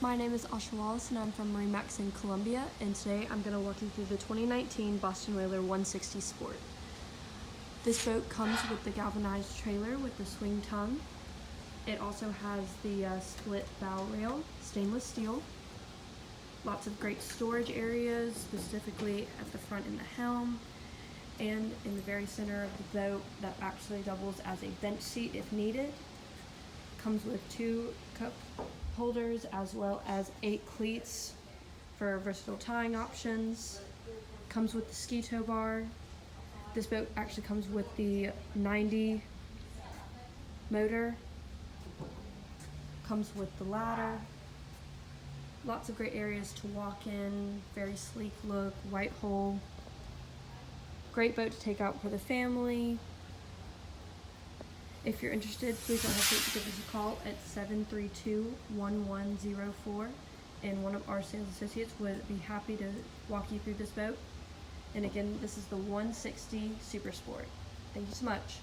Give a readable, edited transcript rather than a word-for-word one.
My name is Asha Wallace and I'm from MarineMax in Columbia, and today I'm going to walk you through the 2019 Boston Whaler 160 Sport. This boat comes with the galvanized trailer with the swing tongue. It also has the split bow rail, stainless steel. Lots of great storage areas, specifically at the front in the helm, and in the very center of the boat that actually doubles as a bench seat if needed. Comes with 2 cup holders as well as 8 cleats for versatile tying options. Comes with the ski tow bar. This boat actually comes with the 90 motor. Comes with the ladder. Lots of great areas to walk in, very sleek look, white hull. Great boat to take out for the family. If you're interested, please don't hesitate to give us a call at 732-1104, and one of our sales associates would be happy to walk you through this boat. And again, this is the 160 Super Sport. Thank you so much.